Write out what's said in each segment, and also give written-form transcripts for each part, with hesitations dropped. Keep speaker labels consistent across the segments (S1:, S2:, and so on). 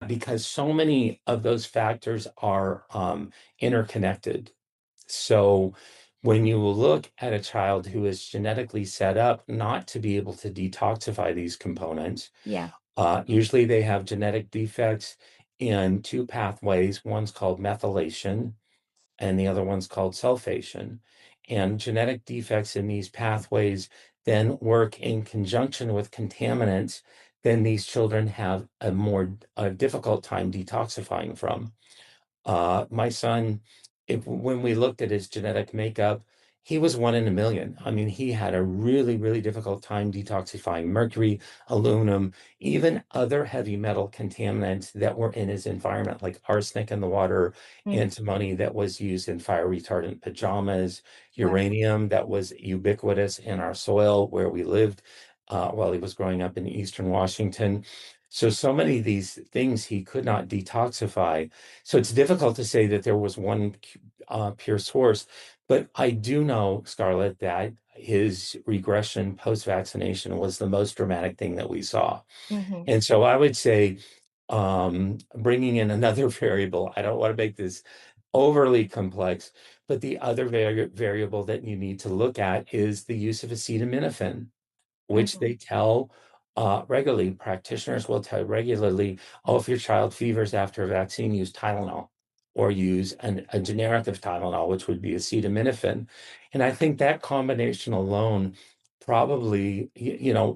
S1: because so many of those factors are interconnected. So when you look at a child who is genetically set up not to be able to detoxify these components,
S2: Yeah.
S1: usually they have genetic defects in two pathways. One's called methylation, and the other one's called sulfation. And genetic defects in these pathways then work in conjunction with contaminants, then these children have a more difficult time detoxifying from. My son, if when we looked at his genetic makeup, he was one in a million. I mean, he had a really, really difficult time detoxifying mercury, aluminum, even other heavy metal contaminants that were in his environment, like arsenic in the water,
S2: Mm.
S1: antimony that was used in fire retardant pajamas,
S2: Wow.
S1: uranium that was ubiquitous in our soil where we lived while he was growing up in eastern Washington. So many of these things he could not detoxify, so it's difficult to say that there was one pure source, but I do know, Scarlett, that his regression post-vaccination was the most dramatic thing that we saw.
S2: Hmm.
S1: And so I would say, bringing in another variable, I don't want to make this overly complex, but the other variable that you need to look at is the use of acetaminophen, which
S2: Hmm.
S1: they tell regularly. Practitioners will tell regularly, oh, if your child fevers after a vaccine, use Tylenol or use a generic of Tylenol, which would be acetaminophen. And I think that combination alone probably,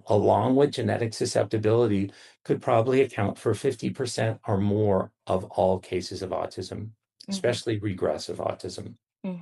S1: along with genetic susceptibility, could probably account for 50% or more of all cases of autism,
S2: Hmm.
S1: especially regressive autism.
S2: Hmm.